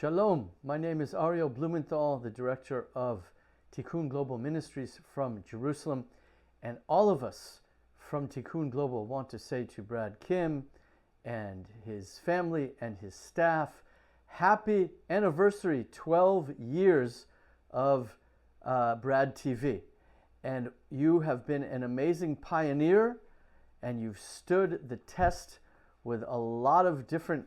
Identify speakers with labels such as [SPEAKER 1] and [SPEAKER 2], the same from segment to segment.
[SPEAKER 1] Shalom, my name is Ariel Blumenthal, the director of Tikkun Global Ministries from Jerusalem, and all of us from Tikkun Global want to say to Brad Kim and his family and his staff, happy anniversary, 12 years of Brad TV. And you have been an amazing pioneer, and you've stood the test with a lot of different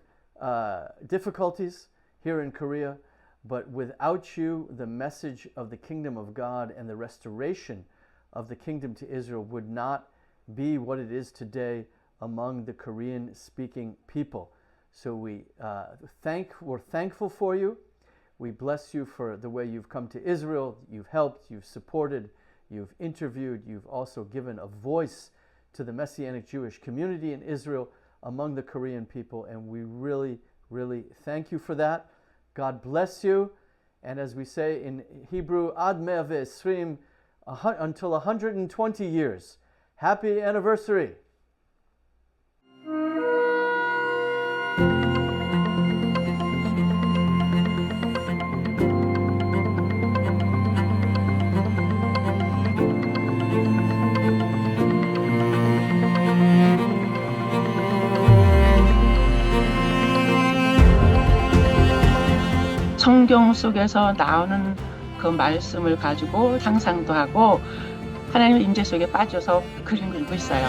[SPEAKER 1] difficulties here in Korea, but without you, the message of the kingdom of God and the restoration of the kingdom to Israel would not be what it is today among the Korean-speaking people. So we're thankful for you. We bless you for the way you've come to Israel. You've helped, you've supported, you've interviewed, you've also given a voice to the Messianic Jewish community in Israel among the Korean people, and we really thank you for that. God bless you, and as we say in Hebrew, Ad 120, until 120 years. Happy anniversary.
[SPEAKER 2] 성경 속에서 나오는 그 말씀을 가지고 상상도 하고 하나님의 임재 속에 빠져서 그림 그리고 있어요.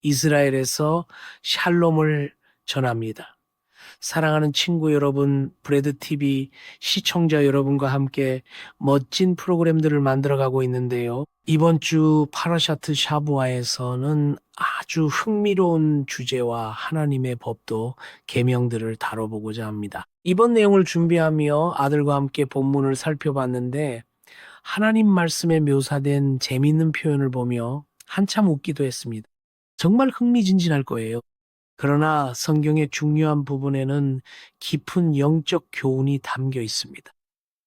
[SPEAKER 3] 이스라엘에서 샬롬을 전합니다. 사랑하는 친구 여러분, 브래드TV 시청자 여러분과 함께 멋진 프로그램들을 만들어가고 있는데요. 이번 주 파라샤트 샤부아에서는 아주 흥미로운 주제와 하나님의 법도 계명들을 다뤄보고자 합니다. 이번 내용을 준비하며 아들과 함께 본문을 살펴봤는데 하나님 말씀에 묘사된 재미있는 표현을 보며 한참 웃기도 했습니다. 정말 흥미진진할 거예요. 그러나 성경의 중요한 부분에는 깊은 영적 교훈이 담겨 있습니다.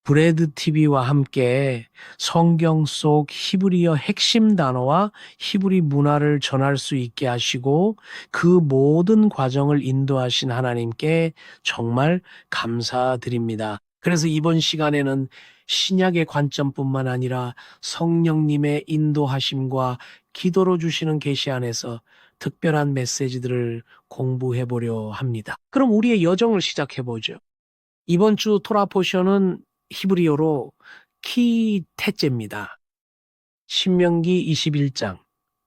[SPEAKER 3] 브래드TV와 함께 성경 속 히브리어 핵심 단어와 히브리 문화를 전할 수 있게 하시고 그 모든 과정을 인도하신 하나님께 정말 감사드립니다. 그래서 이번 시간에는 신약의 관점뿐만 아니라 성령님의 인도하심과 기도로 주시는 계시 안에서 특별한 메시지들을 공부해 보려 합니다. 그럼 우리의 여정을 시작해 보죠. 이번 주 토라 포션은 히브리어로 키테째입니다. 신명기 21장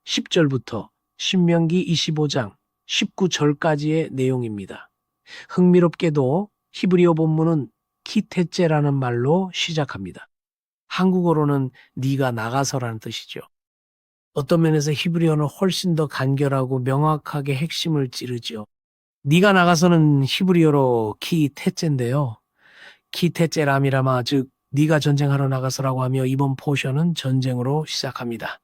[SPEAKER 3] 10절부터 신명기 25장 19절까지의 내용입니다. 흥미롭게도 히브리어 본문은 키테째라는 말로 시작합니다. 한국어로는 네가 나가서라는 뜻이죠. 어떤 면에서 히브리어는 훨씬 더 간결하고 명확하게 핵심을 찌르죠. 네가 나가서는 히브리어로 키테째인데요. 키테째람이라마 즉 네가 전쟁하러 나가서라고 하며 이번 포션은 전쟁으로 시작합니다.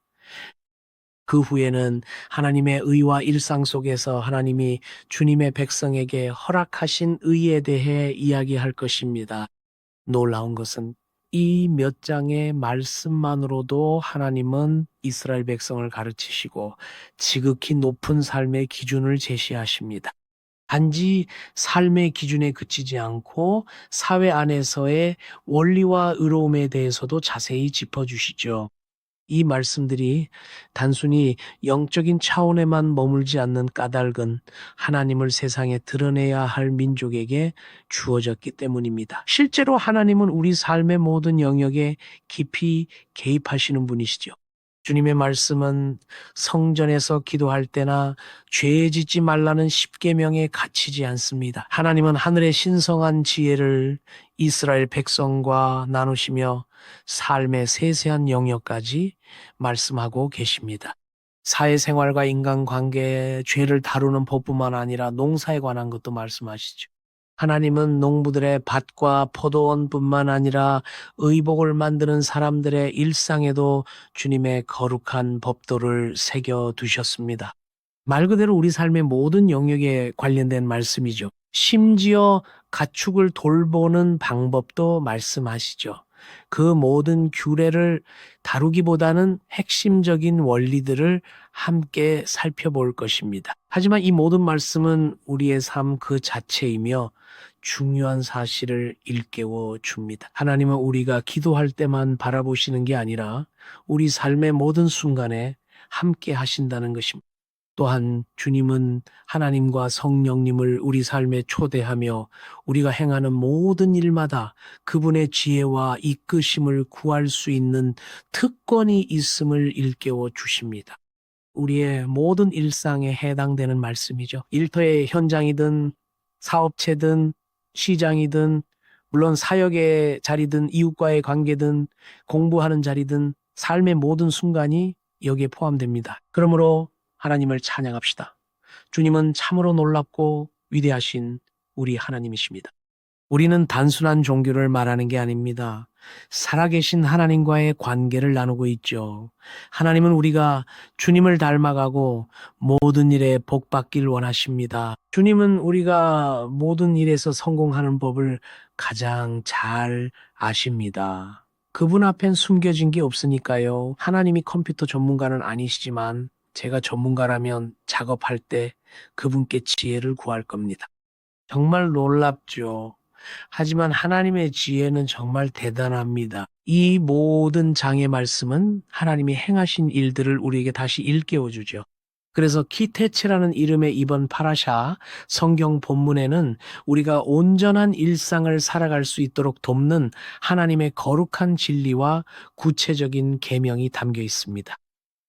[SPEAKER 3] 그 후에는 하나님의 의와 일상 속에서 하나님이 주님의 백성에게 허락하신 의에 대해 이야기할 것입니다. 놀라운 것은 이 몇 장의 말씀만으로도 하나님은 이스라엘 백성을 가르치시고 지극히 높은 삶의 기준을 제시하십니다. 단지 삶의 기준에 그치지 않고 사회 안에서의 원리와 의로움에 대해서도 자세히 짚어주시죠. 이 말씀들이 단순히 영적인 차원에만 머물지 않는 까닭은 하나님을 세상에 드러내야 할 민족에게 주어졌기 때문입니다. 실제로 하나님은 우리 삶의 모든 영역에 깊이 개입하시는 분이시죠. 주님의 말씀은 성전에서 기도할 때나 죄 짓지 말라는 십계명에 갇히지 않습니다. 하나님은 하늘의 신성한 지혜를 이스라엘 백성과 나누시며 삶의 세세한 영역까지 말씀하고 계십니다. 사회생활과 인간관계, 죄를 다루는 법뿐만 아니라 농사에 관한 것도 말씀하시죠. 하나님은 농부들의 밭과 포도원뿐만 아니라 의복을 만드는 사람들의 일상에도 주님의 거룩한 법도를 새겨 두셨습니다. 말 그대로 우리 삶의 모든 영역에 관련된 말씀이죠. 심지어 가축을 돌보는 방법도 말씀하시죠. 그 모든 규례를 다루기보다는 핵심적인 원리들을 함께 살펴볼 것입니다. 하지만 이 모든 말씀은 우리의 삶 그 자체이며 중요한 사실을 일깨워 줍니다. 하나님은 우리가 기도할 때만 바라보시는 게 아니라 우리 삶의 모든 순간에 함께 하신다는 것입니다. 또한 주님은 하나님과 성령님을 우리 삶에 초대하며 우리가 행하는 모든 일마다 그분의 지혜와 이끄심을 구할 수 있는 특권이 있음을 일깨워 주십니다. 우리의 모든 일상에 해당되는 말씀이죠. 일터의 현장이든 사업체든 시장이든 물론 사역의 자리든 이웃과의 관계든 공부하는 자리든 삶의 모든 순간이 여기에 포함됩니다. 그러므로 하나님을 찬양합시다. 주님은 참으로 놀랍고 위대하신 우리 하나님이십니다. 우리는 단순한 종교를 말하는 게 아닙니다. 살아계신 하나님과의 관계를 나누고 있죠. 하나님은 우리가 주님을 닮아가고 모든 일에 복받길 원하십니다. 주님은 우리가 모든 일에서 성공하는 법을 가장 잘 아십니다. 그분 앞엔 숨겨진 게 없으니까요. 하나님이 컴퓨터 전문가는 아니시지만 제가 전문가라면 작업할 때 그분께 지혜를 구할 겁니다. 정말 놀랍죠. 하지만 하나님의 지혜는 정말 대단합니다. 이 모든 장의 말씀은 하나님이 행하신 일들을 우리에게 다시 일깨워주죠. 그래서 키테체라는 이름의 이번 파라샤 성경 본문에는 우리가 온전한 일상을 살아갈 수 있도록 돕는 하나님의 거룩한 진리와 구체적인 계명이 담겨 있습니다.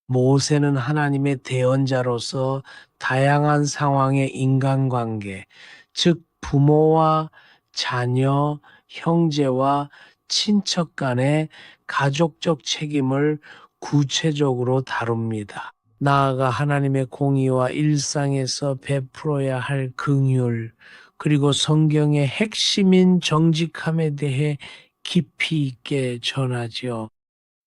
[SPEAKER 3] 모세는 하나님의 대언자로서 다양한 상황의 인간관계, 즉 부모와 자녀, 형제와 친척 간의 가족적 책임을 구체적으로 다룹니다. 나아가 하나님의 공의와 일상에서 베풀어야 할 긍휼, 그리고 성경의 핵심인 정직함에 대해 깊이 있게 전하지요.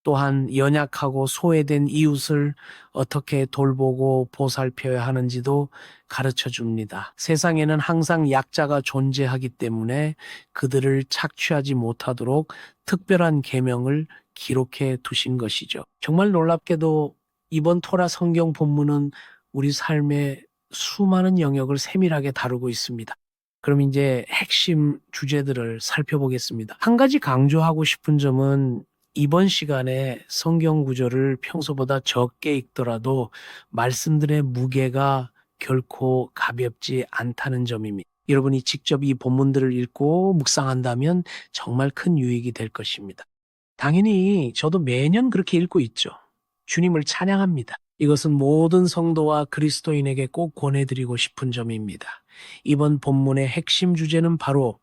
[SPEAKER 3] 또한 연약하고 소외된 이웃을 어떻게 돌보고 보살펴야 하는지도 가르쳐 줍니다. 세상에는 항상 약자가 존재하기 때문에 그들을 착취하지 못하도록 특별한 계명을 기록해 두신 것이죠. 정말 놀랍게도 이번 토라 성경 본문은 우리 삶의 수많은 영역을 세밀하게 다루고 있습니다. 그럼 이제 핵심 주제들을 살펴보겠습니다. 한 가지 강조하고 싶은 점은 이번 시간에 성경 구절을 평소보다 적게 읽더라도 말씀들의 무게가 결코 가볍지 않다는 점입니다. 여러분이 직접 이 본문들을 읽고 묵상한다면 정말 큰 유익이 될 것입니다. 당연히 저도 매년 그렇게 읽고 있죠. 주님을 찬양합니다. 이것은 모든 성도와 그리스도인에게 꼭 권해드리고 싶은 점입니다. 이번 본문의 핵심 주제는 바로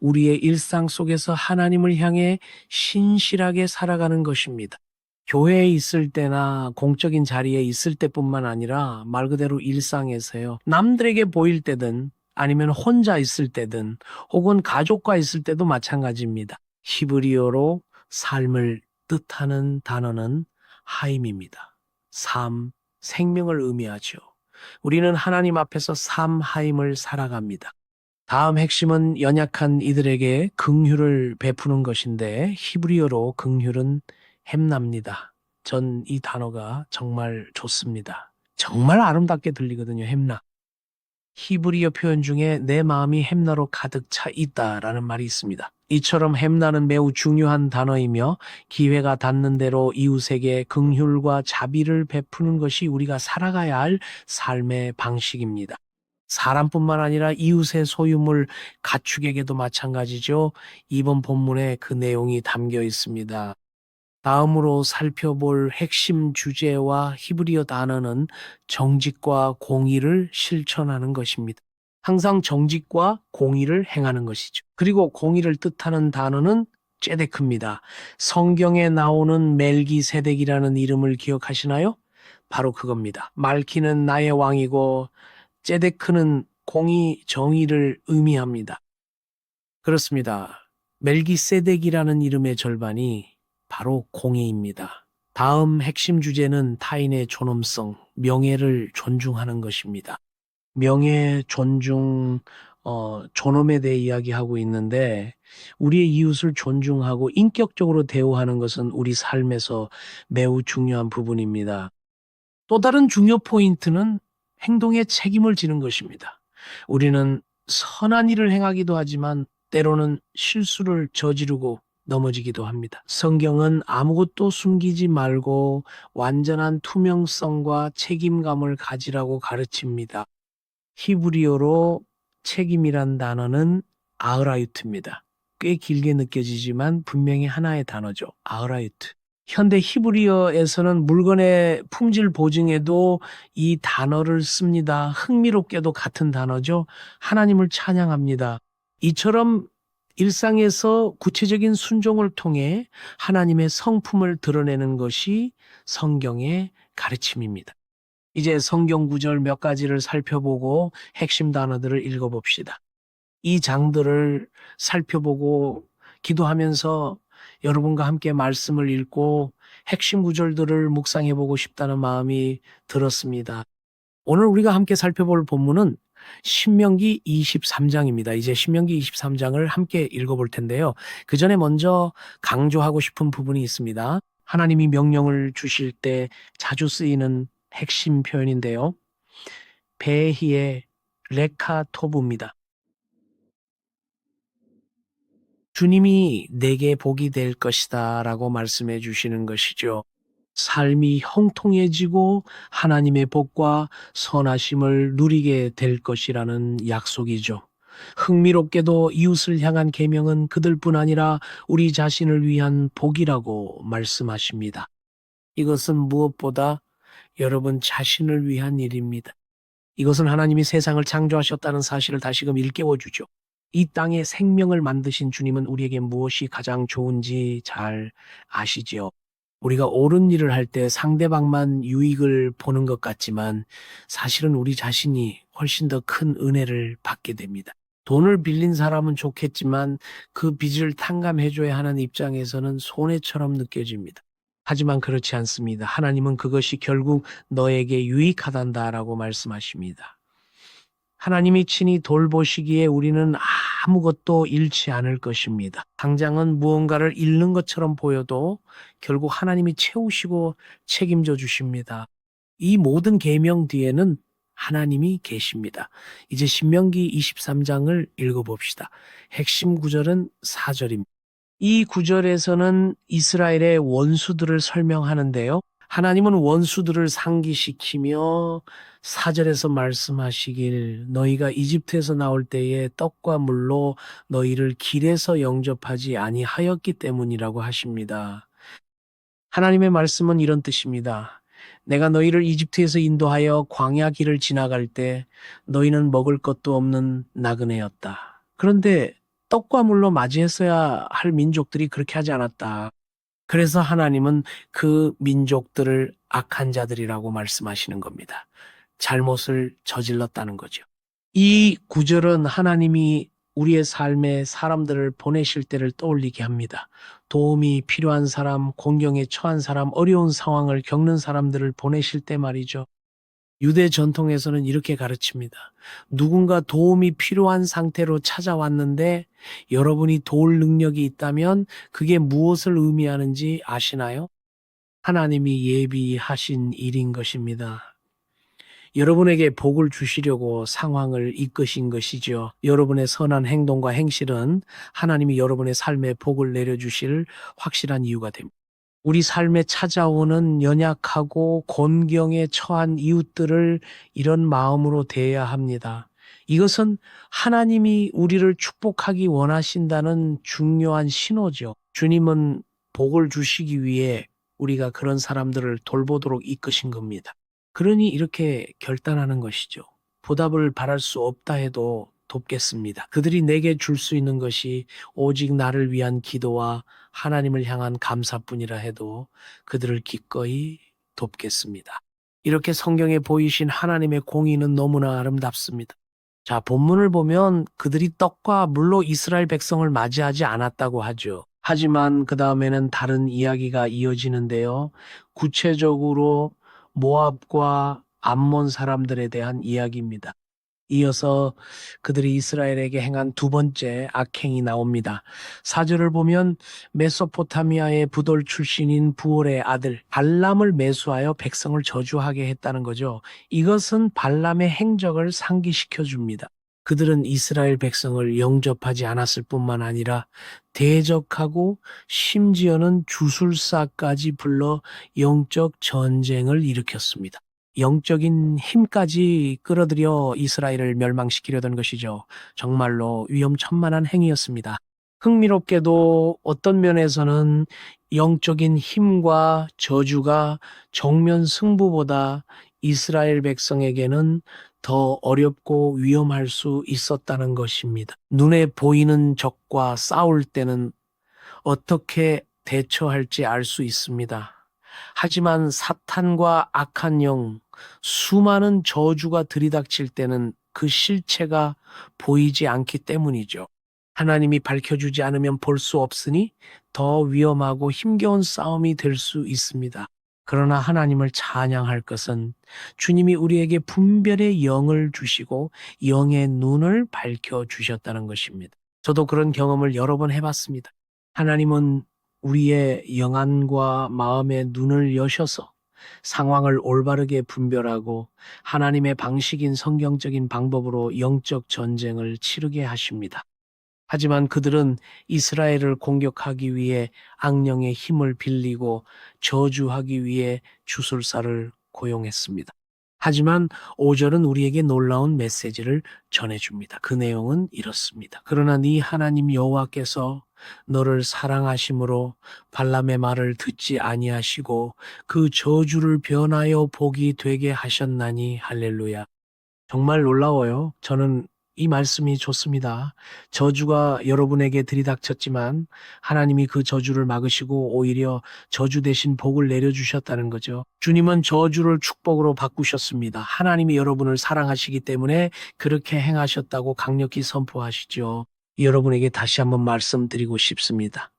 [SPEAKER 3] 우리의 일상 속에서 하나님을 향해 신실하게 살아가는 것입니다. 교회에 있을 때나 공적인 자리에 있을 때뿐만 아니라 말 그대로 일상에서요. 남들에게 보일 때든 아니면 혼자 있을 때든 혹은 가족과 있을 때도 마찬가지입니다. 히브리어로 삶을 뜻하는 단어는 하임입니다. 삶, 생명을 의미하죠. 우리는 하나님 앞에서 삶 하임을 살아갑니다. 다음 핵심은 연약한 이들에게 긍휼을 베푸는 것인데 히브리어로 긍휼은 햄나입니다. 전 이 단어가 정말 좋습니다. 정말 아름답게 들리거든요. 햄나. 히브리어 표현 중에 내 마음이 햄나로 가득 차 있다라는 말이 있습니다. 이처럼 햄나는 매우 중요한 단어이며 기회가 닿는 대로 이웃에게 긍휼과 자비를 베푸는 것이 우리가 살아가야 할 삶의 방식입니다. 사람뿐만 아니라 이웃의 소유물 가축에게도 마찬가지죠. 이번 본문에 그 내용이 담겨 있습니다. 다음으로 살펴볼 핵심 주제와 히브리어 단어는 정직과 공의를 실천하는 것입니다. 항상 정직과 공의를 행하는 것이죠. 그리고 공의를 뜻하는 단어는 ጼ데크입니다. 성경에 나오는 멜기세덱이라는 이름을 기억하시나요? 바로 그겁니다. 말키는 나의 왕이고 ጼ데크는 공의, 정의를 의미합니다. 그렇습니다. 멜기세덱이라는 이름의 절반이 바로 공의입니다. 다음 핵심 주제는 타인의 존엄성, 명예를 존중하는 것입니다. 명예, 존중, 존엄에 대해 이야기하고 있는데 우리의 이웃을 존중하고 인격적으로 대우하는 것은 우리 삶에서 매우 중요한 부분입니다. 또 다른 중요 포인트는 행동에 책임을 지는 것입니다. 우리는 선한 일을 행하기도 하지만 때로는 실수를 저지르고 넘어지기도 합니다. 성경은 아무것도 숨기지 말고 완전한 투명성과 책임감을 가지라고 가르칩니다. 히브리어로 책임이란 단어는 아흐라유트입니다. 꽤 길게 느껴지지만 분명히 하나의 단어죠. 아흐라유트. 현대 히브리어에서는 물건의 품질 보증에도 이 단어를 씁니다. 흥미롭게도 같은 단어죠. 하나님을 찬양합니다. 이처럼 일상에서 구체적인 순종을 통해 하나님의 성품을 드러내는 것이 성경의 가르침입니다. 이제 성경 구절 몇 가지를 살펴보고 핵심 단어들을 읽어봅시다. 이 장들을 살펴보고 기도하면서 여러분과 함께 말씀을 읽고 핵심 구절들을 묵상해보고 싶다는 마음이 들었습니다. 오늘 우리가 함께 살펴볼 본문은 신명기 23장입니다. 이제 신명기 23장을 함께 읽어볼 텐데요. 그 전에 먼저 강조하고 싶은 부분이 있습니다. 하나님이 명령을 주실 때 자주 쓰이는 핵심 표현인데요. 베히의 레카토브입니다. 주님이 내게 복이 될 것이다 라고 말씀해 주시는 것이죠. 삶이 형통해지고 하나님의 복과 선하심을 누리게 될 것이라는 약속이죠. 흥미롭게도 이웃을 향한 계명은 그들뿐 아니라 우리 자신을 위한 복이라고 말씀하십니다. 이것은 무엇보다 여러분 자신을 위한 일입니다. 이것은 하나님이 세상을 창조하셨다는 사실을 다시금 일깨워주죠. 이 땅에 생명을 만드신 주님은 우리에게 무엇이 가장 좋은지 잘 아시지요. 우리가 옳은 일을 할 때 상대방만 유익을 보는 것 같지만 사실은 우리 자신이 훨씬 더 큰 은혜를 받게 됩니다. 돈을 빌린 사람은 좋겠지만 그 빚을 탕감해줘야 하는 입장에서는 손해처럼 느껴집니다. 하지만 그렇지 않습니다. 하나님은 그것이 결국 너에게 유익하단다라고 말씀하십니다. 하나님이 친히 돌보시기에 우리는 아무것도 잃지 않을 것입니다. 당장은 무언가를 잃는 것처럼 보여도 결국 하나님이 채우시고 책임져 주십니다. 이 모든 계명 뒤에는 하나님이 계십니다. 이제 신명기 23장을 읽어봅시다. 핵심 구절은 4절입니다. 이 구절에서는 이스라엘의 원수들을 설명하는데요. 하나님은 원수들을 상기시키며 4절에서 말씀하시길 너희가 이집트에서 나올 때에 떡과 물로 너희를 길에서 영접하지 아니하였기 때문이라고 하십니다. 하나님의 말씀은 이런 뜻입니다. 내가 너희를 이집트에서 인도하여 광야 길을 지나갈 때 너희는 먹을 것도 없는 나그네였다. 그런데 떡과 물로 맞이했어야 할 민족들이 그렇게 하지 않았다. 그래서 하나님은 그 민족들을 악한 자들이라고 말씀하시는 겁니다. 잘못을 저질렀다는 거죠. 이 구절은 하나님이 우리의 삶에 사람들을 보내실 때를 떠올리게 합니다. 도움이 필요한 사람, 공경에 처한 사람, 어려운 상황을 겪는 사람들을 보내실 때 말이죠. 유대 전통에서는 이렇게 가르칩니다. 누군가 도움이 필요한 상태로 찾아왔는데 여러분이 도울 능력이 있다면 그게 무엇을 의미하는지 아시나요? 하나님이 예비하신 일인 것입니다. 여러분에게 복을 주시려고 상황을 이끄신 것이죠. 여러분의 선한 행동과 행실은 하나님이 여러분의 삶에 복을 내려주실 확실한 이유가 됩니다. 우리 삶에 찾아오는 연약하고 곤경에 처한 이웃들을 이런 마음으로 대해야 합니다. 이것은 하나님이 우리를 축복하기 원하신다는 중요한 신호죠. 주님은 복을 주시기 위해 우리가 그런 사람들을 돌보도록 이끄신 겁니다. 그러니 이렇게 결단하는 것이죠. 보답을 바랄 수 없다 해도 돕겠습니다. 그들이 내게 줄 수 있는 것이 오직 나를 위한 기도와 하나님을 향한 감사뿐이라 해도 그들을 기꺼이 돕겠습니다. 이렇게 성경에 보이신 하나님의 공의는 너무나 아름답습니다. 자, 본문을 보면 그들이 떡과 물로 이스라엘 백성을 맞이하지 않았다고 하죠. 하지만 그 다음에는 다른 이야기가 이어지는데요. 구체적으로 모압과 암몬 사람들에 대한 이야기입니다. 이어서 그들이 이스라엘에게 행한 두 번째 악행이 나옵니다. 4절을 보면 메소포타미아의 부돌 출신인 부올의 아들 발람을 매수하여 백성을 저주하게 했다는 거죠. 이것은 발람의 행적을 상기시켜 줍니다. 그들은 이스라엘 백성을 영접하지 않았을 뿐만 아니라 대적하고 심지어는 주술사까지 불러 영적 전쟁을 일으켰습니다. 영적인 힘까지 끌어들여 이스라엘을 멸망시키려던 것이죠. 정말로 위험천만한 행위였습니다. 흥미롭게도 어떤 면에서는 영적인 힘과 저주가 정면 승부보다 이스라엘 백성에게는 더 어렵고 위험할 수 있었다는 것입니다. 눈에 보이는 적과 싸울 때는 어떻게 대처할지 알 수 있습니다. 하지만 사탄과 악한 영, 수많은 저주가 들이닥칠 때는 그 실체가 보이지 않기 때문이죠. 하나님이 밝혀주지 않으면 볼 수 없으니 더 위험하고 힘겨운 싸움이 될 수 있습니다. 그러나 하나님을 찬양할 것은 주님이 우리에게 분별의 영을 주시고 영의 눈을 밝혀주셨다는 것입니다. 저도 그런 경험을 여러 번 해봤습니다. 하나님은 우리의 영안과 마음의 눈을 여셔서 상황을 올바르게 분별하고 하나님의 방식인 성경적인 방법으로 영적 전쟁을 치르게 하십니다. 하지만 그들은 이스라엘을 공격하기 위해 악령의 힘을 빌리고 저주하기 위해 주술사를 고용했습니다. 하지만 5절은 우리에게 놀라운 메시지를 전해줍니다. 그 내용은 이렇습니다. 그러나 네 하나님 여호와께서 너를 사랑하심으로 발람의 말을 듣지 아니하시고 그 저주를 변하여 복이 되게 하셨나니 할렐루야. 정말 놀라워요. 저는 이 말씀이 좋습니다. 저주가 여러분에게 들이닥쳤지만 하나님이 그 저주를 막으시고 오히려 저주 대신 복을 내려주셨다는 거죠. 주님은 저주를 축복으로 바꾸셨습니다. 하나님이 여러분을 사랑하시기 때문에 그렇게 행하셨다고 강력히 선포하시죠. 여러분에게 다시 한번 말씀드리고 싶습니다.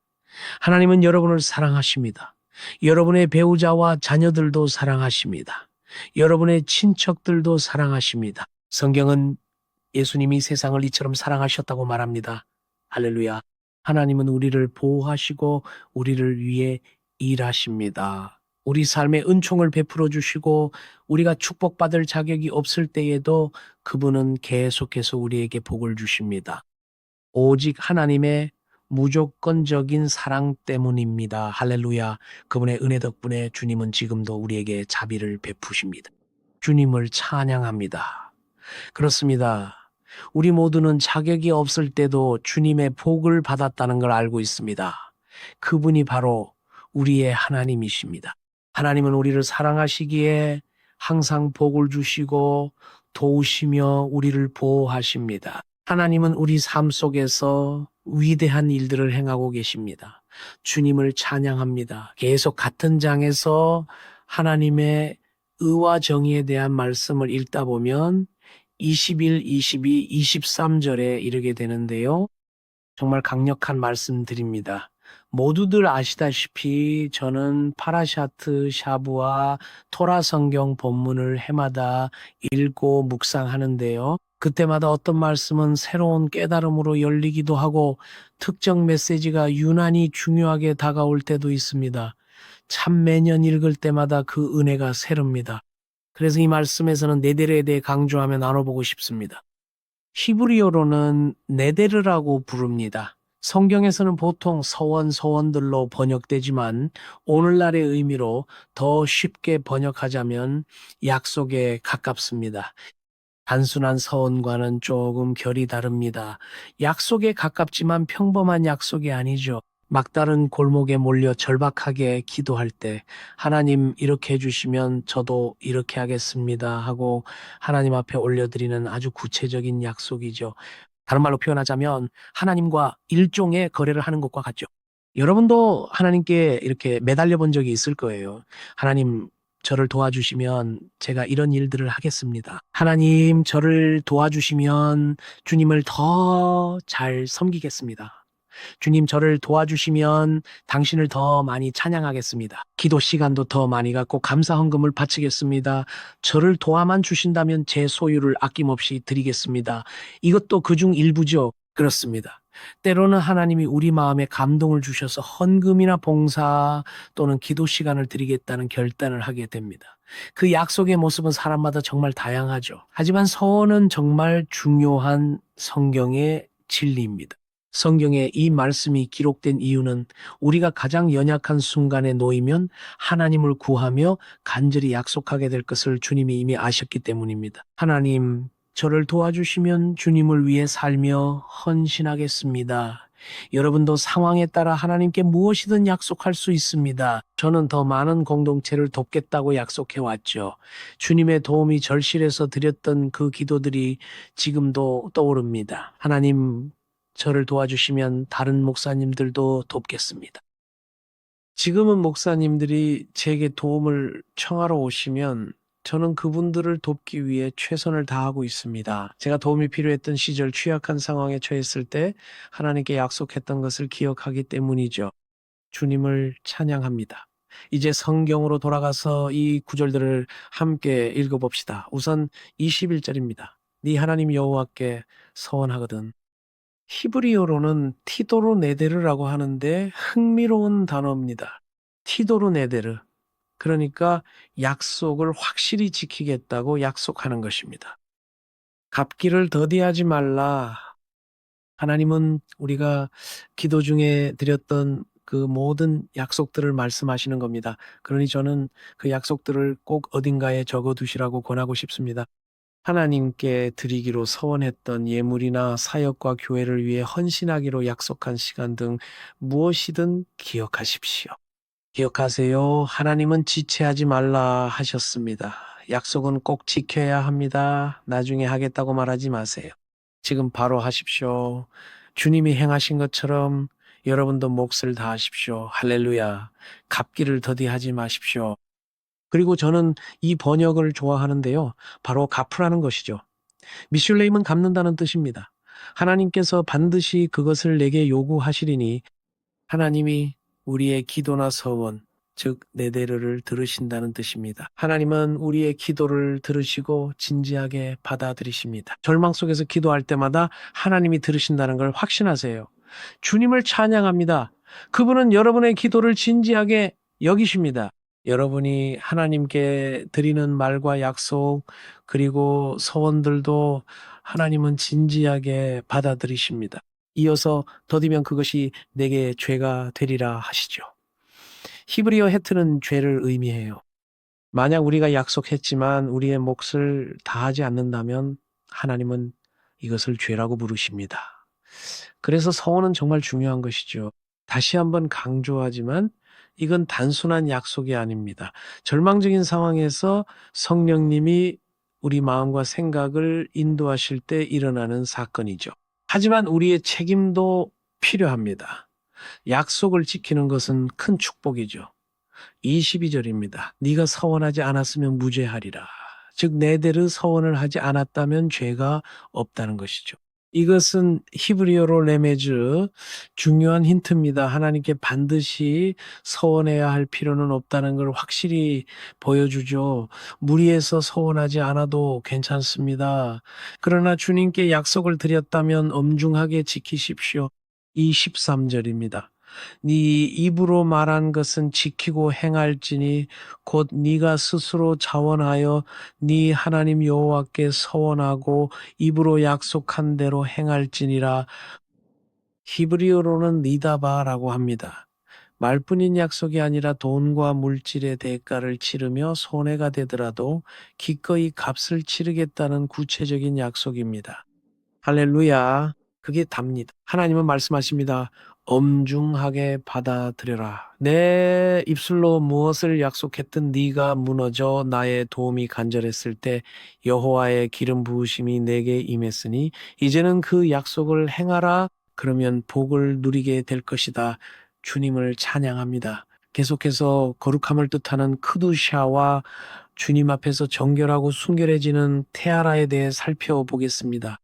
[SPEAKER 3] 하나님은 여러분을 사랑하십니다. 여러분의 배우자와 자녀들도 사랑하십니다. 여러분의 친척들도 사랑하십니다. 성경은 예수님이 세상을 이처럼 사랑하셨다고 말합니다. 할렐루야. 하나님은 우리를 보호하시고 우리를 위해 일하십니다. 우리 삶에 은총을 베풀어 주시고 우리가 축복받을 자격이 없을 때에도 그분은 계속해서 우리에게 복을 주십니다. 오직 하나님의 무조건적인 사랑 때문입니다. 할렐루야. 그분의 은혜 덕분에 주님은 지금도 우리에게 자비를 베푸십니다. 주님을 찬양합니다. 그렇습니다. 우리 모두는 자격이 없을 때도 주님의 복을 받았다는 걸 알고 있습니다. 그분이 바로 우리의 하나님이십니다. 하나님은 우리를 사랑하시기에 항상 복을 주시고 도우시며 우리를 보호하십니다. 하나님은 우리 삶 속에서 위대한 일들을 행하고 계십니다. 주님을 찬양합니다. 계속 같은 장에서 하나님의 의와 정의에 대한 말씀을 읽다 보면 21, 22, 23절에 이르게 되는데요. 정말 강력한 말씀 드립니다. 모두들 아시다시피 저는 파라샤트 샤브와 토라 성경 본문을 해마다 읽고 묵상하는데요. 그때마다 어떤 말씀은 새로운 깨달음으로 열리기도 하고 특정 메시지가 유난히 중요하게 다가올 때도 있습니다. 참 매년 읽을 때마다 그 은혜가 새롭니다. 그래서 이 말씀에서는 네데르에 대해 강조하며 나눠보고 싶습니다. 히브리어로는 네데르라고 부릅니다. 성경에서는 보통 서원들로 번역되지만 오늘날의 의미로 더 쉽게 번역하자면 약속에 가깝습니다. 단순한 서원과는 조금 결이 다릅니다. 약속에 가깝지만 평범한 약속이 아니죠. 막다른 골목에 몰려 절박하게 기도할 때 하나님 이렇게 해주시면 저도 이렇게 하겠습니다 하고 하나님 앞에 올려드리는 아주 구체적인 약속이죠. 다른 말로 표현하자면 하나님과 일종의 거래를 하는 것과 같죠. 여러분도 하나님께 이렇게 매달려 본 적이 있을 거예요. 하나님 저를 도와주시면 제가 이런 일들을 하겠습니다. 하나님 저를 도와주시면 주님을 더 잘 섬기겠습니다. 주님 저를 도와주시면 당신을 더 많이 찬양하겠습니다. 기도 시간도 더 많이 갖고 감사 헌금을 바치겠습니다. 저를 도와만 주신다면 제 소유를 아낌없이 드리겠습니다. 이것도 그중 일부죠. 그렇습니다. 때로는 하나님이 우리 마음에 감동을 주셔서 헌금이나 봉사 또는 기도 시간을 드리겠다는 결단을 하게 됩니다. 그 약속의 모습은 사람마다 정말 다양하죠. 하지만 서원은 정말 중요한 성경의 진리입니다. 성경에 이 말씀이 기록된 이유는 우리가 가장 연약한 순간에 놓이면 하나님을 구하며 간절히 약속하게 될 것을 주님이 이미 아셨기 때문입니다. 하나님, 저를 도와주시면 주님을 위해 살며 헌신하겠습니다. 여러분도 상황에 따라 하나님께 무엇이든 약속할 수 있습니다. 저는 더 많은 공동체를 돕겠다고 약속해 왔죠. 주님의 도움이 절실해서 드렸던 그 기도들이 지금도 떠오릅니다. 하나님, 저를 도와주시면 다른 목사님들도 돕겠습니다. 지금은 목사님들이 제게 도움을 청하러 오시면 저는 그분들을 돕기 위해 최선을 다하고 있습니다. 제가 도움이 필요했던 시절 취약한 상황에 처했을 때 하나님께 약속했던 것을 기억하기 때문이죠. 주님을 찬양합니다. 이제 성경으로 돌아가서 이 구절들을 함께 읽어봅시다. 우선 21절입니다. 네 하나님 여호와께 서원하거든. 히브리어로는 티도르네데르라고 하는데 흥미로운 단어입니다. 티도르네데르. 그러니까 약속을 확실히 지키겠다고 약속하는 것입니다. 갚기를 더디하지 말라. 하나님은 우리가 기도 중에 드렸던 그 모든 약속들을 말씀하시는 겁니다. 그러니 저는 그 약속들을 꼭 어딘가에 적어두시라고 권하고 싶습니다. 하나님께 드리기로 서원했던 예물이나 사역과 교회를 위해 헌신하기로 약속한 시간 등 무엇이든 기억하십시오. 기억하세요. 하나님은 지체하지 말라 하셨습니다. 약속은 꼭 지켜야 합니다. 나중에 하겠다고 말하지 마세요. 지금 바로 하십시오. 주님이 행하신 것처럼 여러분도 몫을 다하십시오. 할렐루야. 갚기를 더디하지 마십시오. 그리고 저는 이 번역을 좋아하는데요. 바로 갚으라는 것이죠. 미슐레임은 갚는다는 뜻입니다. 하나님께서 반드시 그것을 내게 요구하시리니 하나님이 우리의 기도나 서원, 즉 네데르를 들으신다는 뜻입니다. 하나님은 우리의 기도를 들으시고 진지하게 받아들이십니다. 절망 속에서 기도할 때마다 하나님이 들으신다는 걸 확신하세요. 주님을 찬양합니다. 그분은 여러분의 기도를 진지하게 여기십니다. 여러분이 하나님께 드리는 말과 약속 그리고 소원들도 하나님은 진지하게 받아들이십니다. 이어서 더디면 그것이 내게 죄가 되리라 하시죠. 히브리어 헤트는 죄를 의미해요. 만약 우리가 약속했지만 우리의 몫을 다하지 않는다면 하나님은 이것을 죄라고 부르십니다. 그래서 서원은 정말 중요한 것이죠. 다시 한번 강조하지만 이건 단순한 약속이 아닙니다. 절망적인 상황에서 성령님이 우리 마음과 생각을 인도하실 때 일어나는 사건이죠. 하지만 우리의 책임도 필요합니다. 약속을 지키는 것은 큰 축복이죠. 22절입니다. 네가 서원하지 않았으면 무죄하리라. 즉 네데르 서원을 하지 않았다면 죄가 없다는 것이죠. 이것은 히브리어로 레메즈, 중요한 힌트입니다. 하나님께 반드시 서원해야 할 필요는 없다는 걸 확실히 보여주죠. 무리해서 서원하지 않아도 괜찮습니다. 그러나 주님께 약속을 드렸다면 엄중하게 지키십시오. 이 13절입니다. 네 입으로 말한 것은 지키고 행할지니 곧 네가 스스로 자원하여 네 하나님 여호와께 서원하고 입으로 약속한 대로 행할지니라. 히브리어로는 니다바라고 합니다. 말뿐인 약속이 아니라 돈과 물질의 대가를 치르며 손해가 되더라도 기꺼이 값을 치르겠다는 구체적인 약속입니다. 할렐루야. 그게 답니다. 하나님은 말씀하십니다. 엄중하게 받아들여라. 내 입술로 무엇을 약속했든 네가 무너져 나의 도움이 간절했을 때 여호와의 기름 부으심이 내게 임했으니 이제는 그 약속을 행하라. 그러면 복을 누리게 될 것이다. 주님을 찬양합니다. 계속해서 거룩함을 뜻하는 크두샤와 주님 앞에서 정결하고 순결해지는 테아라에 대해 살펴보겠습니다.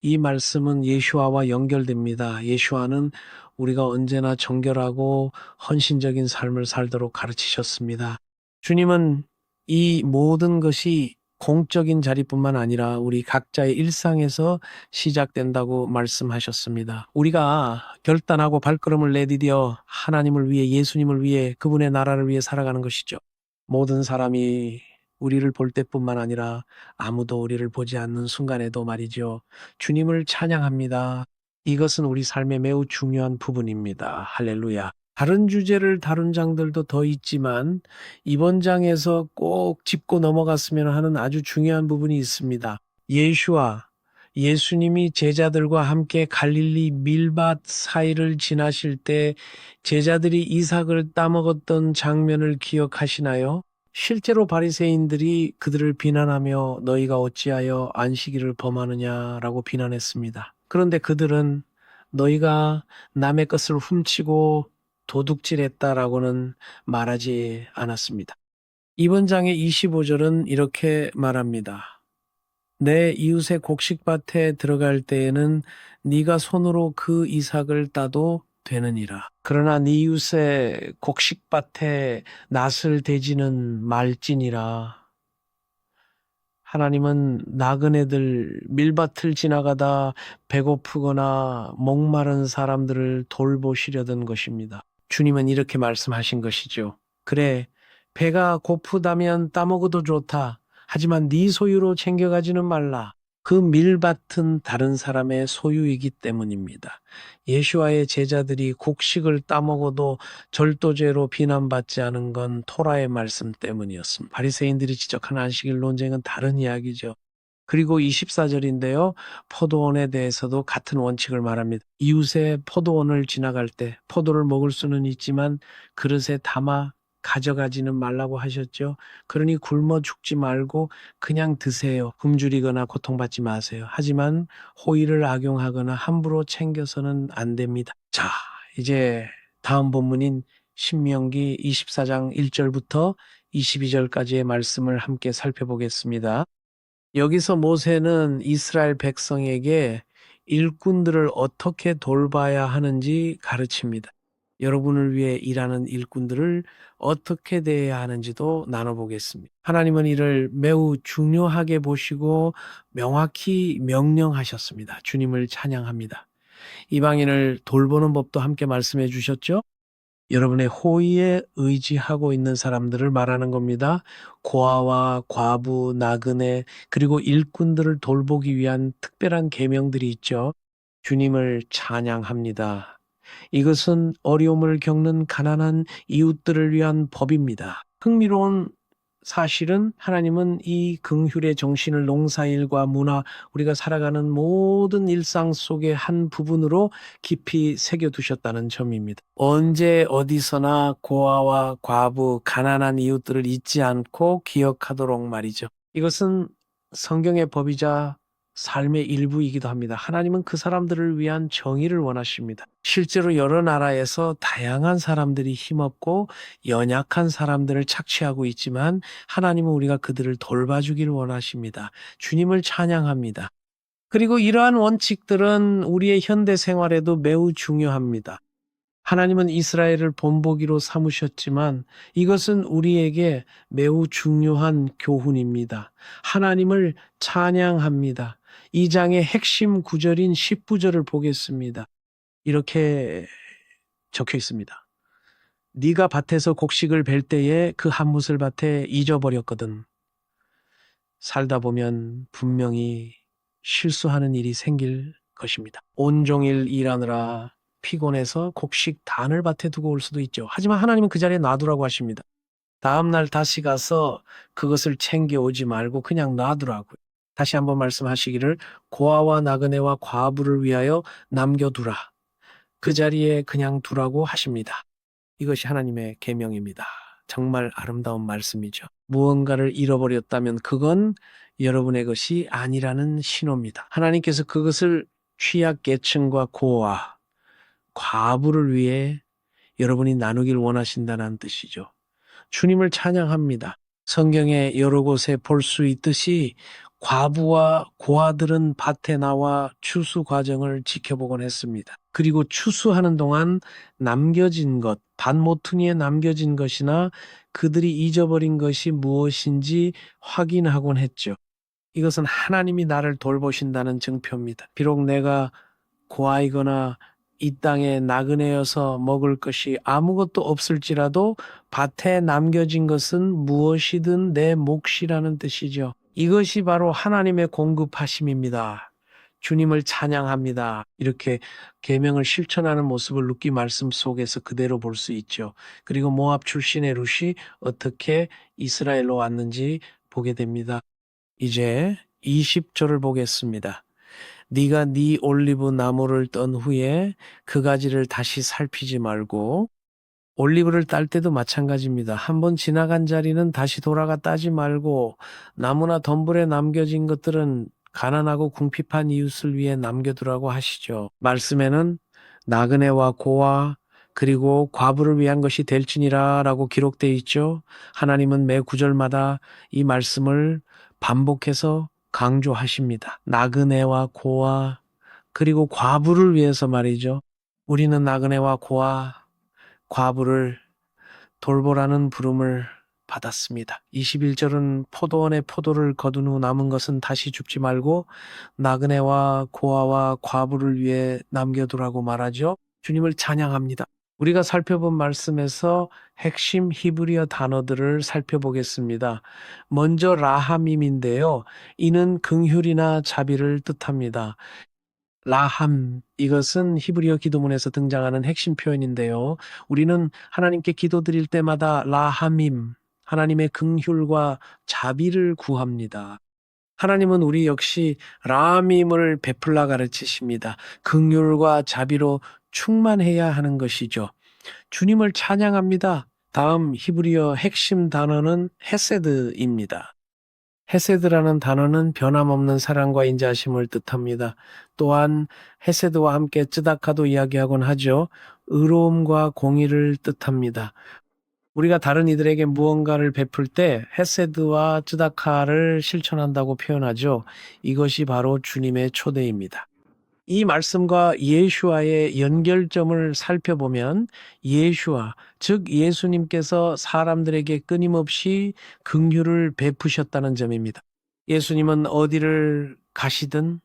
[SPEAKER 3] 이 말씀은 예수아와 연결됩니다. 예수아는 우리가 언제나 정결하고 헌신적인 삶을 살도록 가르치셨습니다. 주님은 이 모든 것이 공적인 자리뿐만 아니라 우리 각자의 일상에서 시작된다고 말씀하셨습니다. 우리가 결단하고 발걸음을 내디뎌 하나님을 위해, 예수님을 위해, 그분의 나라를 위해 살아가는 것이죠. 모든 사람이 우리를 볼 때뿐만 아니라 아무도 우리를 보지 않는 순간에도 말이죠. 주님을 찬양합니다. 이것은 우리 삶의 매우 중요한 부분입니다. 할렐루야. 다른 주제를 다룬 장들도 더 있지만 이번 장에서 꼭 짚고 넘어갔으면 하는 아주 중요한 부분이 있습니다. 예수님이 제자들과 함께 갈릴리 밀밭 사이를 지나실 때 제자들이 이삭을 따먹었던 장면을 기억하시나요? 실제로 바리새인들이 그들을 비난하며 너희가 어찌하여 안식일을 범하느냐라고 비난했습니다. 그런데 그들은 너희가 남의 것을 훔치고 도둑질했다라고는 말하지 않았습니다. 이번 장의 25절은 이렇게 말합니다. 내 이웃의 곡식밭에 들어갈 때에는 네가 손으로 그 이삭을 따도 되느니라. 그러나 네 이웃의 곡식밭에 낫을 대지는 말지니라. 하나님은 나그네들 밀밭을 지나가다 배고프거나 목마른 사람들을 돌보시려던 것입니다. 주님은 이렇게 말씀하신 것이죠. 그래, 배가 고프다면 따먹어도 좋다. 하지만 네 소유로 챙겨가지는 말라. 그 밀밭은 다른 사람의 소유이기 때문입니다. 예수와의 제자들이 곡식을 따먹어도 절도죄로 비난받지 않은 건 토라의 말씀 때문이었습니다. 바리새인들이 지적한 안식일 논쟁은 다른 이야기죠. 그리고 24절인데요. 포도원에 대해서도 같은 원칙을 말합니다. 이웃의 포도원을 지나갈 때 포도를 먹을 수는 있지만 그릇에 담아 가져가지는 말라고 하셨죠. 그러니 굶어 죽지 말고 그냥 드세요. 굶주리거나 고통받지 마세요. 하지만 호의를 악용하거나 함부로 챙겨서는 안 됩니다. 자, 이제 다음 본문인 신명기 24장 1절부터 22절까지의 말씀을 함께 살펴보겠습니다. 여기서 모세는 이스라엘 백성에게 일꾼들을 어떻게 돌봐야 하는지 가르칩니다. 여러분을 위해 일하는 일꾼들을 어떻게 대해야 하는지도 나눠보겠습니다. 하나님은 이를 매우 중요하게 보시고 명확히 명령하셨습니다. 주님을 찬양합니다. 이방인을 돌보는 법도 함께 말씀해 주셨죠? 여러분의 호의에 의지하고 있는 사람들을 말하는 겁니다. 고아와 과부, 나그네, 그리고 일꾼들을 돌보기 위한 특별한 계명들이 있죠. 주님을 찬양합니다. 이것은 어려움을 겪는 가난한 이웃들을 위한 법입니다. 흥미로운 사실은 하나님은 이 긍휼의 정신을 농사일과 문화, 우리가 살아가는 모든 일상 속의 한 부분으로 깊이 새겨두셨다는 점입니다. 언제 어디서나 고아와 과부, 가난한 이웃들을 잊지 않고 기억하도록 말이죠. 이것은 성경의 법이자 삶의 일부이기도 합니다. 하나님은 그 사람들을 위한 정의를 원하십니다. 실제로 여러 나라에서 다양한 사람들이 힘없고 연약한 사람들을 착취하고 있지만 하나님은 우리가 그들을 돌봐주길 원하십니다. 주님을 찬양합니다. 그리고 이러한 원칙들은 우리의 현대 생활에도 매우 중요합니다. 하나님은 이스라엘을 본보기로 삼으셨지만 이것은 우리에게 매우 중요한 교훈입니다. 하나님을 찬양합니다. 이 장의 핵심 구절인 10구절을 보겠습니다. 이렇게 적혀 있습니다. 네가 밭에서 곡식을 벨 때에 그 한 무슬 밭에 잊어버렸거든. 살다 보면 분명히 실수하는 일이 생길 것입니다. 온종일 일하느라 피곤해서 곡식 단을 밭에 두고 올 수도 있죠. 하지만 하나님은 그 자리에 놔두라고 하십니다. 다음날 다시 가서 그것을 챙겨오지 말고 그냥 놔두라고요. 다시 한번 말씀하시기를 고아와 나그네와 과부를 위하여 남겨두라. 그 자리에 그냥 두라고 하십니다. 이것이 하나님의 계명입니다. 정말 아름다운 말씀이죠. 무언가를 잃어버렸다면 그건 여러분의 것이 아니라는 신호입니다. 하나님께서 그것을 취약계층과 고아, 과부를 위해 여러분이 나누길 원하신다는 뜻이죠. 주님을 찬양합니다. 성경의 여러 곳에 볼 수 있듯이 과부와 고아들은 밭에 나와 추수 과정을 지켜보곤 했습니다. 그리고 추수하는 동안 남겨진 것, 밭 모퉁이에 남겨진 것이나 그들이 잊어버린 것이 무엇인지 확인하곤 했죠. 이것은 하나님이 나를 돌보신다는 증표입니다. 비록 내가 고아이거나 이 땅에 나그네여서 먹을 것이 아무것도 없을지라도 밭에 남겨진 것은 무엇이든 내 몫이라는 뜻이죠. 이것이 바로 하나님의 공급하심입니다. 주님을 찬양합니다. 이렇게 계명을 실천하는 모습을 룻기 말씀 속에서 그대로 볼 수 있죠. 그리고 모압 출신의 룻이 어떻게 이스라엘로 왔는지 보게 됩니다. 이제 20절을 보겠습니다. 네가 네 올리브 나무를 떤 후에 그 가지를 다시 살피지 말고, 올리브를 딸 때도 마찬가지입니다. 한번 지나간 자리는 다시 돌아가 따지 말고, 나무나 덤불에 남겨진 것들은 가난하고 궁핍한 이웃을 위해 남겨두라고 하시죠. 말씀에는 나그네와 고아 그리고 과부를 위한 것이 될지니라 라고 기록되어 있죠. 하나님은 매 구절마다 이 말씀을 반복해서 강조하십니다. 나그네와 고아 그리고 과부를 위해서 말이죠. 우리는 나그네와 고아, 과부를 돌보라는 부름을 받았습니다. 21절은 포도원에 포도를 거둔 후 남은 것은 다시 줍지 말고 나그네와 고아와 과부를 위해 남겨두라고 말하죠. 주님을 찬양합니다. 우리가 살펴본 말씀에서 핵심 히브리어 단어들을 살펴보겠습니다. 먼저 라함임인데요. 이는 긍휼이나 자비를 뜻합니다. 라함, 이것은 히브리어 기도문에서 등장하는 핵심 표현인데요. 우리는 하나님께 기도드릴 때마다 라함임, 하나님의 긍휼과 자비를 구합니다. 하나님은 우리 역시 라함임을 베풀라 가르치십니다. 긍휼과 자비로 충만해야 하는 것이죠. 주님을 찬양합니다. 다음 히브리어 핵심 단어는 헤세드입니다. 헤세드라는 단어는 변함없는 사랑과 인자하심을 뜻합니다. 또한 헤세드와 함께 쯔다카도 이야기하곤 하죠. 의로움과 공의를 뜻합니다. 우리가 다른 이들에게 무언가를 베풀 때 헤세드와 쯔다카를 실천한다고 표현하죠. 이것이 바로 주님의 초대입니다. 이 말씀과 예수와의 연결점을 살펴보면 예수와, 즉 예수님께서 사람들에게 끊임없이 긍휼을 베푸셨다는 점입니다. 예수님은 어디를 가시든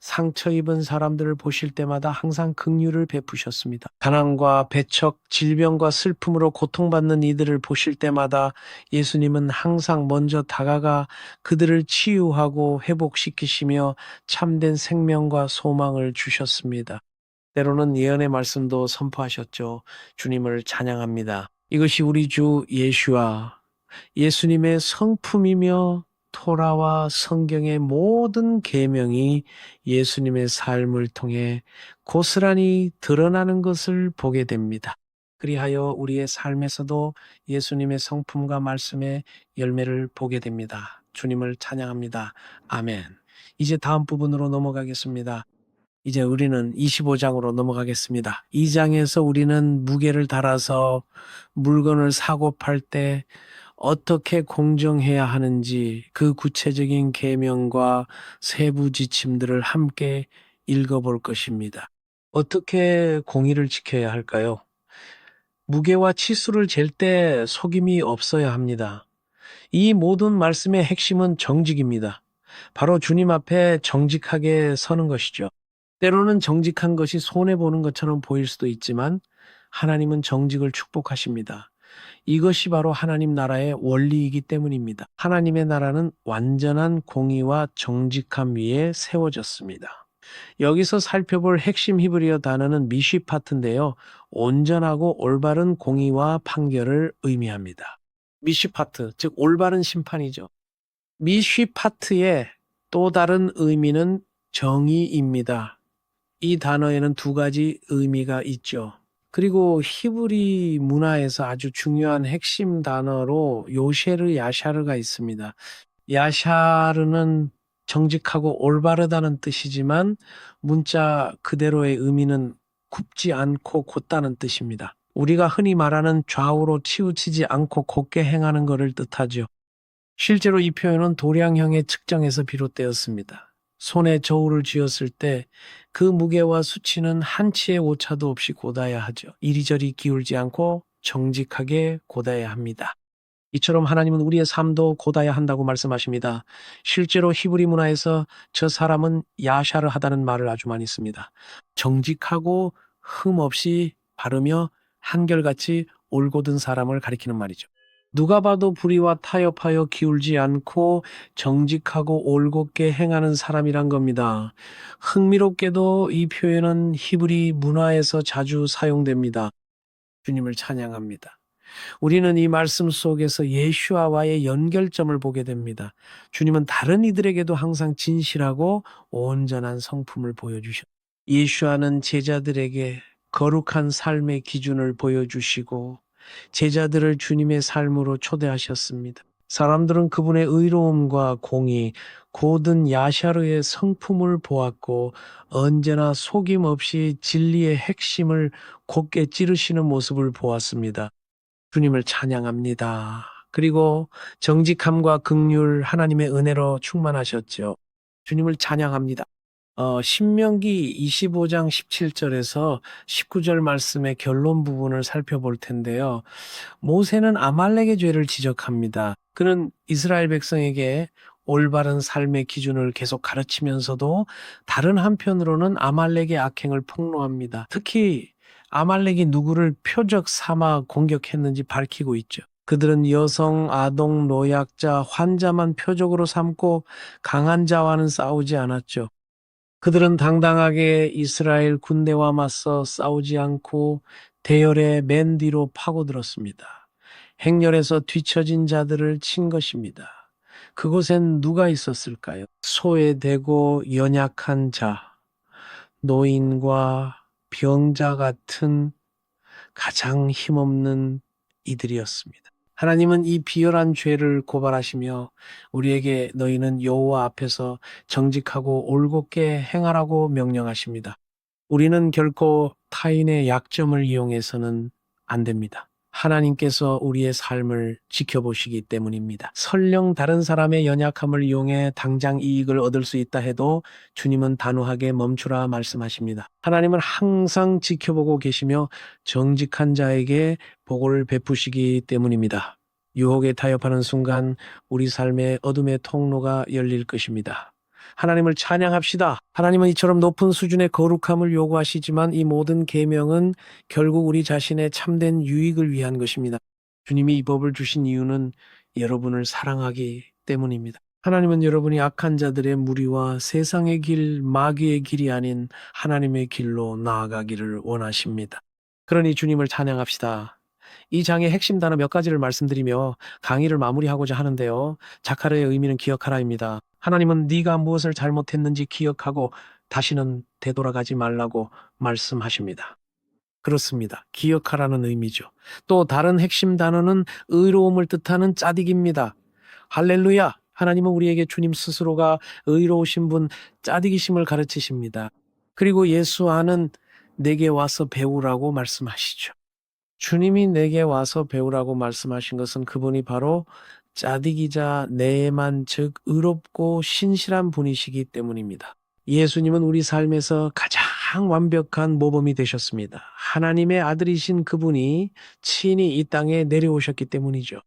[SPEAKER 3] 상처 입은 사람들을 보실 때마다 항상 긍휼을 베푸셨습니다. 가난과 배척, 질병과 슬픔으로 고통받는 이들을 보실 때마다 예수님은 항상 먼저 다가가 그들을 치유하고 회복시키시며 참된 생명과 소망을 주셨습니다. 때로는 예언의 말씀도 선포하셨죠. 주님을 찬양합니다. 이것이 우리 주 예수와 예수님의 성품이며 토라와 성경의 모든 계명이 예수님의 삶을 통해 고스란히 드러나는 것을 보게 됩니다. 그리하여 우리의 삶에서도 예수님의 성품과 말씀의 열매를 보게 됩니다. 주님을 찬양합니다. 아멘. 이제 다음 부분으로 넘어가겠습니다. 이제 우리는 25장으로 넘어가겠습니다. 2장에서 우리는 무게를 달아서 물건을 사고 팔 때 어떻게 공정해야 하는지 그 구체적인 계명과 세부 지침들을 함께 읽어볼 것입니다. 어떻게 공의를 지켜야 할까요? 무게와 치수를 잴 때 속임이 없어야 합니다. 이 모든 말씀의 핵심은 정직입니다. 바로 주님 앞에 정직하게 서는 것이죠. 때로는 정직한 것이 손해보는 것처럼 보일 수도 있지만 하나님은 정직을 축복하십니다. 이것이 바로 하나님 나라의 원리이기 때문입니다. 하나님의 나라는 완전한 공의와 정직함 위에 세워졌습니다. 여기서 살펴볼 핵심 히브리어 단어는 미시파트인데요. 온전하고 올바른 공의와 판결을 의미합니다. 미시파트, 즉 올바른 심판이죠. 미시파트의 또 다른 의미는 정의입니다. 이 단어에는 두 가지 의미가 있죠. 그리고 히브리 문화에서 아주 중요한 핵심 단어로 요쉐르 야샤르가 있습니다. 야샤르는 정직하고 올바르다는 뜻이지만 문자 그대로의 의미는 굽지 않고 곧다는 뜻입니다. 우리가 흔히 말하는 좌우로 치우치지 않고 곧게 행하는 것을 뜻하죠. 실제로 이 표현은 도량형의 측정에서 비롯되었습니다. 손에 저울을 쥐었을 때 그 무게와 수치는 한 치의 오차도 없이 곧아야 하죠. 이리저리 기울지 않고 정직하게 곧아야 합니다. 이처럼 하나님은 우리의 삶도 곧아야 한다고 말씀하십니다. 실제로 히브리 문화에서 저 사람은 야샤르하다는 말을 아주 많이 씁니다. 정직하고 흠 없이 바르며 한결같이 올곧은 사람을 가리키는 말이죠. 누가 봐도 불의와 타협하여 기울지 않고 정직하고 올곧게 행하는 사람이란 겁니다. 흥미롭게도 이 표현은 히브리 문화에서 자주 사용됩니다. 주님을 찬양합니다. 우리는 이 말씀 속에서 예슈아와의 연결점을 보게 됩니다. 주님은 다른 이들에게도 항상 진실하고 온전한 성품을 보여주셨습니다. 예슈아는 제자들에게 거룩한 삶의 기준을 보여주시고 제자들을 주님의 삶으로 초대하셨습니다. 사람들은 그분의 의로움과 공의, 고든 야샤르의 성품을 보았고 언제나 속임 없이 진리의 핵심을 곧게 찌르시는 모습을 보았습니다. 주님을 찬양합니다. 그리고 정직함과 긍휼 하나님의 은혜로 충만하셨죠. 주님을 찬양합니다. 신명기 25장 17절에서 19절 말씀의 결론 부분을 살펴볼 텐데요. 모세는 아말렉의 죄를 지적합니다. 그는 이스라엘 백성에게 올바른 삶의 기준을 계속 가르치면서도 다른 한편으로는 아말렉의 악행을 폭로합니다. 특히 아말렉이 누구를 표적 삼아 공격했는지 밝히고 있죠. 그들은 여성, 아동, 노약자, 환자만 표적으로 삼고 강한 자와는 싸우지 않았죠. 그들은 당당하게 이스라엘 군대와 맞서 싸우지 않고 대열의 맨 뒤로 파고들었습니다. 행렬에서 뒤처진 자들을 친 것입니다. 그곳엔 누가 있었을까요? 소외되고 연약한 자, 노인과 병자 같은 가장 힘없는 이들이었습니다. 하나님은 이 비열한 죄를 고발하시며 우리에게 너희는 여호와 앞에서 정직하고 올곧게 행하라고 명령하십니다. 우리는 결코 타인의 약점을 이용해서는 안 됩니다. 하나님께서 우리의 삶을 지켜보시기 때문입니다. 설령 다른 사람의 연약함을 이용해 당장 이익을 얻을 수 있다 해도 주님은 단호하게 멈추라 말씀하십니다. 하나님은 항상 지켜보고 계시며 정직한 자에게 복을 베푸시기 때문입니다. 유혹에 타협하는 순간 우리 삶의 어둠의 통로가 열릴 것입니다. 하나님을 찬양합시다. 하나님은 이처럼 높은 수준의 거룩함을 요구하시지만 이 모든 계명은 결국 우리 자신의 참된 유익을 위한 것입니다. 주님이 이 법을 주신 이유는 여러분을 사랑하기 때문입니다. 하나님은 여러분이 악한 자들의 무리와 세상의 길, 마귀의 길이 아닌 하나님의 길로 나아가기를 원하십니다. 그러니 주님을 찬양합시다. 이 장의 핵심 단어 몇 가지를 말씀드리며 강의를 마무리하고자 하는데요. 자카르의 의미는 기억하라입니다. 하나님은 네가 무엇을 잘못했는지 기억하고 다시는 되돌아가지 말라고 말씀하십니다. 그렇습니다. 기억하라는 의미죠. 또 다른 핵심 단어는 의로움을 뜻하는 짜디기입니다. 할렐루야! 하나님은 우리에게 주님 스스로가 의로우신 분 짜디기심을 가르치십니다. 그리고 예수 안은 내게 와서 배우라고 말씀하시죠. 주님이 내게 와서 배우라고 말씀하신 것은 그분이 바로 짜디기자 내만 즉 의롭고 신실한 분이시기 때문입니다. 예수님은 우리 삶에서 가장 완벽한 모범이 되셨습니다. 하나님의 아들이신 그분이 친히 이 땅에 내려오셨기 때문이죠.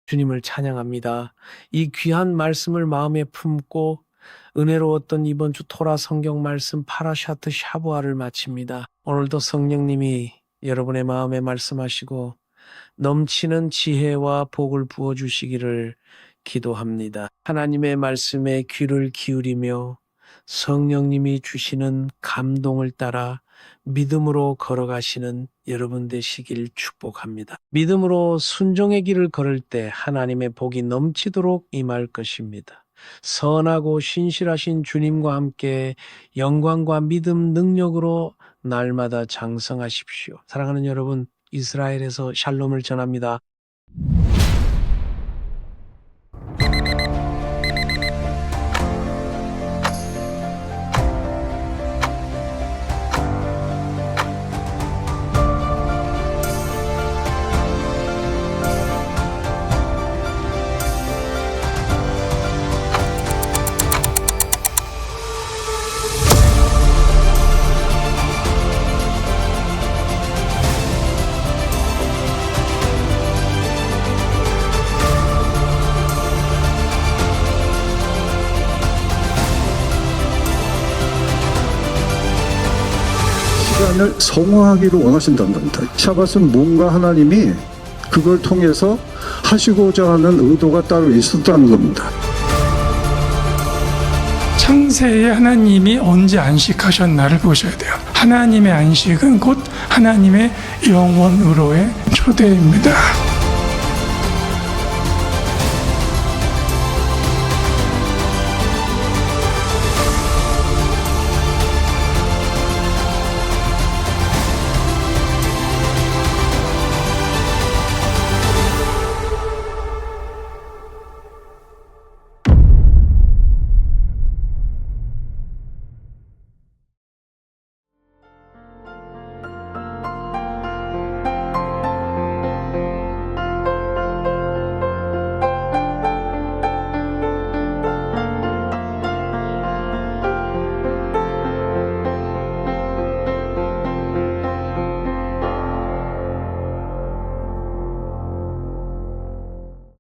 [SPEAKER 3] 주님을 찬양합니다. 이 귀한 말씀을 마음에 품고 은혜로웠던 이번 주 토라 성경 말씀 파라샤트 샤부아를 마칩니다. 오늘도 성령님이 여러분의 마음에 말씀하시고 넘치는 지혜와 복을 부어주시기를 기도합니다. 하나님의 말씀에 귀를 기울이며 성령님이 주시는 감동을 따라 믿음으로 걸어가시는 여러분 되시길 축복합니다. 믿음으로 순종의 길을 걸을 때 하나님의 복이 넘치도록 임할 것입니다. 선하고 신실하신 주님과 함께 영광과 믿음 능력으로 날마다 장성하십시오. 사랑하는 여러분, 이스라엘에서 샬롬을 전합니다.
[SPEAKER 4] 시간을 성화하기를 원하신다는 겁니다. 샤밧은 뭔가 하나님이 그걸 통해서 하시고자 하는 의도가 따로 있었다는 겁니다.
[SPEAKER 5] 창세에 하나님이 언제 안식하셨나를 보셔야 돼요. 하나님의 안식은 곧 하나님의 영원으로의 초대입니다.